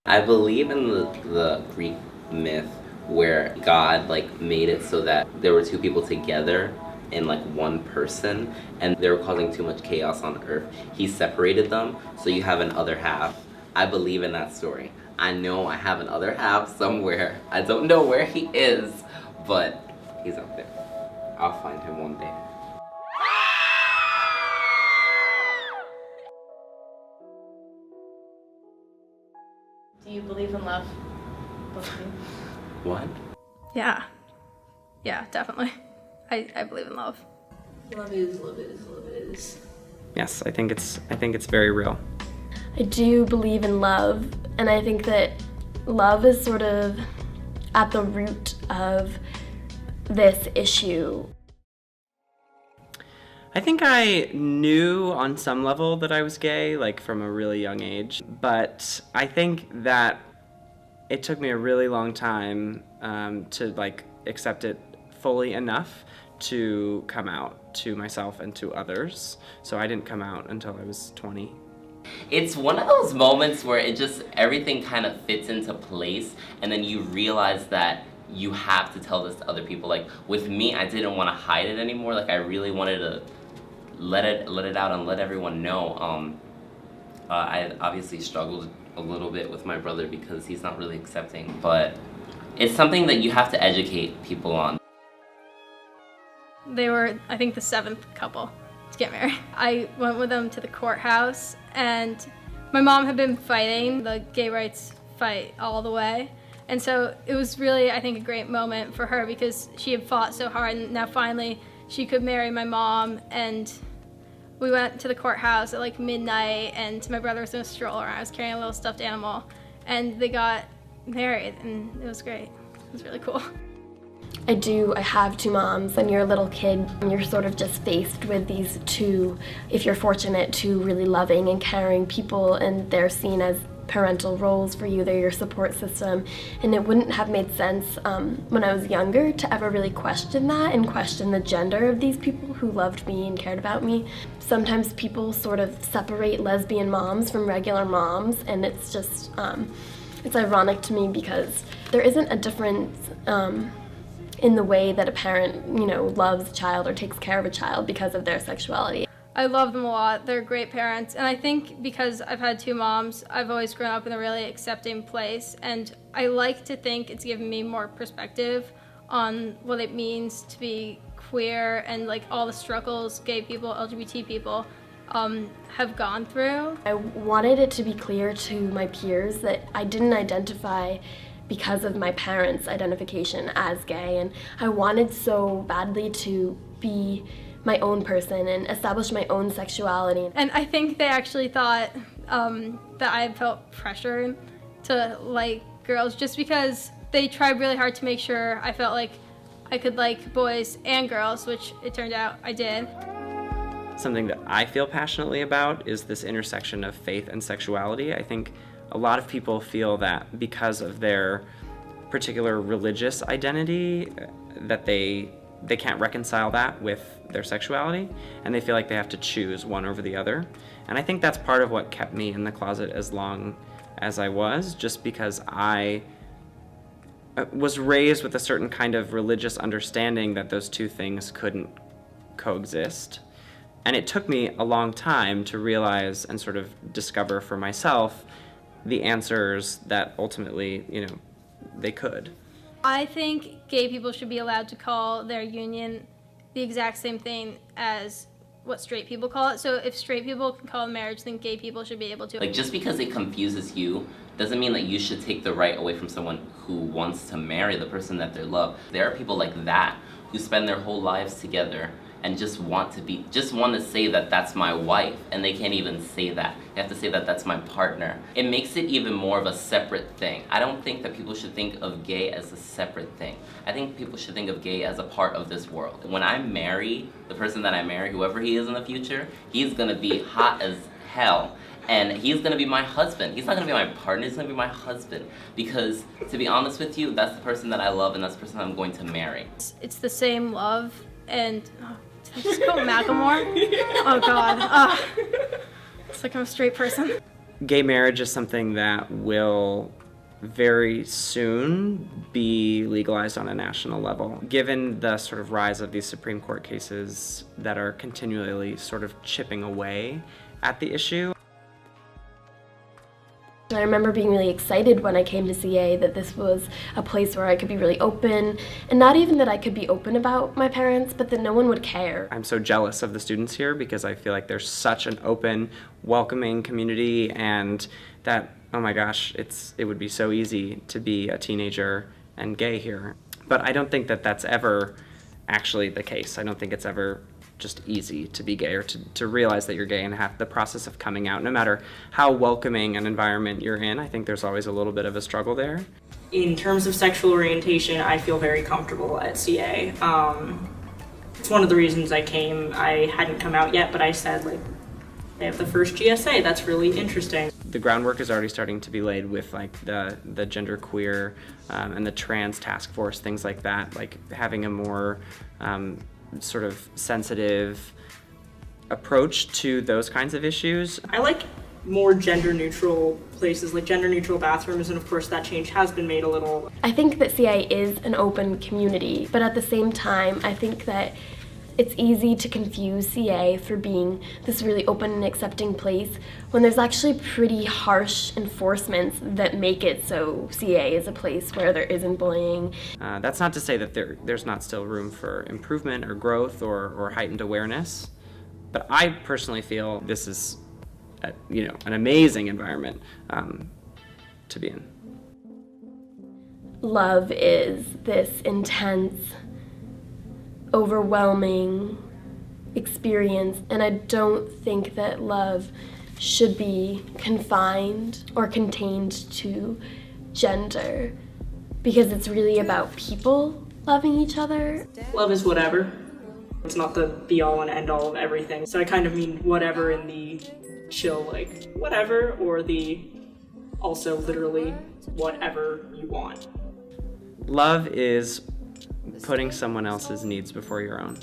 I believe in the Greek myth where God like made it so that there were two people together in like one person and they were causing too much chaos on earth. He separated them so you have an other half. I believe in that story. I know I have an other half somewhere. I don't know where he is, but he's out there. I'll find him one day. Do you believe in love? Both of you? What? Yeah. Yeah, definitely. I believe in love. Love is. Yes, I think it's very real. I do believe in love, and I think that love is sort of at the root of this issue. I think I knew on some level that I was gay, like from a really young age, but I think that it took me a really long time to like accept it fully enough to come out to myself and to others. So I didn't come out until I was 20. It's one of those moments where it just, everything kind of fits into place, and then you realize that you have to tell this to other people. Like with me, I didn't want to hide it anymore. Like I really wanted to let it out and let everyone know. I obviously struggled a little bit with my brother because he's not really accepting, but it's something that you have to educate people on. They were, I think, the 7th couple to get married. I went with them to the courthouse, and my mom had been fighting the gay rights fight all the way. And so it was really, I think, a great moment for her because she had fought so hard, and now finally she could marry my mom. And we went to the courthouse at like midnight, and my brother was in a stroller, and I was carrying a little stuffed animal, and they got married, and it was great. It was really cool. I have two moms. When you're a little kid, you're sort of just faced with these two, if you're fortunate, two really loving and caring people, and they're seen as parental roles for you. They're your support system, and it wouldn't have made sense when I was younger to ever really question that and question the gender of these people who loved me and cared about me. Sometimes people sort of separate lesbian moms from regular moms, and it's just, it's ironic to me because there isn't a difference in the way that a parent, loves a child or takes care of a child because of their sexuality. I love them a lot. They're great parents. And I think because I've had two moms, I've always grown up in a really accepting place. And I like to think it's given me more perspective on what it means to be queer and like all the struggles gay people, LGBT people have gone through. I wanted it to be clear to my peers that I didn't identify because of my parents' identification as gay, and I wanted so badly to be my own person and establish my own sexuality. And I think they actually thought that I felt pressure to like girls just because they tried really hard to make sure I felt like I could like boys and girls, which it turned out I did. Something that I feel passionately about is this intersection of faith and sexuality. I think a lot of people feel that because of their particular religious identity that they can't reconcile that with their sexuality, and they feel like they have to choose one over the other. And I think that's part of what kept me in the closet as long as I was, just because I was raised with a certain kind of religious understanding that those two things couldn't coexist. And it took me a long time to realize and sort of discover for myself the answers that ultimately, they could. I think gay people should be allowed to call their union the exact same thing as what straight people call it. So if straight people can call it marriage, then gay people should be able to. Like just because it confuses you doesn't mean that you should take the right away from someone who wants to marry the person that they love. There are people like that who spend their whole lives together and just want to say that that's my wife, and they can't even say that. They have to say that that's my partner. It makes it even more of a separate thing. I don't think that people should think of gay as a separate thing. I think people should think of gay as a part of this world. When I marry the person that I marry, whoever he is in the future, he's gonna be hot as hell. And he's gonna be my husband. He's not gonna be my partner, he's gonna be my husband. Because, to be honest with you, that's the person that I love and that's the person I'm going to marry. It's the same love, and did I just go Macklemore? Oh God, it's like I'm a straight person. gay marriage is something that will very soon be legalized on a national level. Given the sort of rise of these Supreme Court cases that are continually sort of chipping away at the issue. I remember being really excited when I came to CA that this was a place where I could be really open, and not even that I could be open about my parents, but that no one would care. I'm so jealous of the students here because I feel like there's such an open, welcoming community, and that, oh my gosh, it would be so easy to be a teenager and gay here. But I don't think that that's ever actually the case. I don't think it's ever just easy to be gay or to realize that you're gay and have the process of coming out. No matter how welcoming an environment you're in, I think there's always a little bit of a struggle there. In terms of sexual orientation, I feel very comfortable at CA. It's one of the reasons I came. I hadn't come out yet, but I said, like, they have the first GSA, that's really interesting. The groundwork is already starting to be laid with like the genderqueer and the trans task force, things like that, like having a more sort of sensitive approach to those kinds of issues. I like more gender neutral places, like gender neutral bathrooms, and of course that change has been made a little. I think that CA is an open community, but at the same time, I think that it's easy to confuse CA for being this really open and accepting place when there's actually pretty harsh enforcements that make it so CA is a place where there isn't bullying. That's not to say that there's not still room for improvement or growth or heightened awareness, but I personally feel this is an amazing environment to be in. Love is this intense, overwhelming experience, and I don't think that love should be confined or contained to gender, because it's really about people loving each other. Love is whatever. It's not the be all and end all of everything. So I kind of mean whatever in the chill, like whatever, or the also literally whatever you want. Love is putting someone else's needs before your own.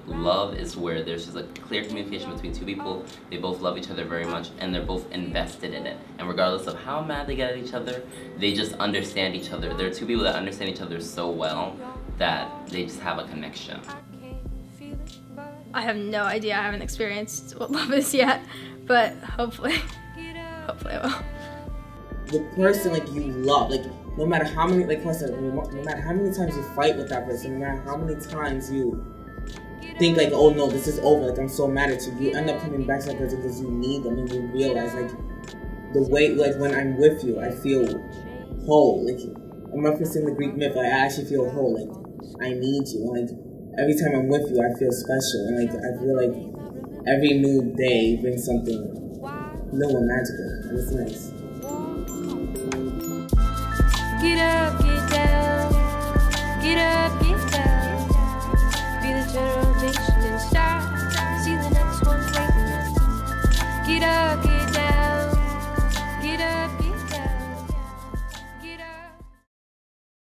Love is where there's just a clear communication between two people. They both love each other very much and they're both invested in it. And regardless of how mad they get at each other, they just understand each other. There are two people that understand each other so well that they just have a connection. I have no idea. I haven't experienced what love is yet, but hopefully I will. The person like you love, like no matter how many, like I said, no matter how many times you fight with that person, no matter how many times you think like, oh no, this is over, like I'm so mad at you, you end up coming back to that person because you need them and you realize like the way, like when I'm with you, I feel whole. Like I'm referencing the Greek myth, I actually feel whole, like I need you, like every time I'm with you, I feel special, and like I feel like every new day brings something new and magical, and it's nice. Get up.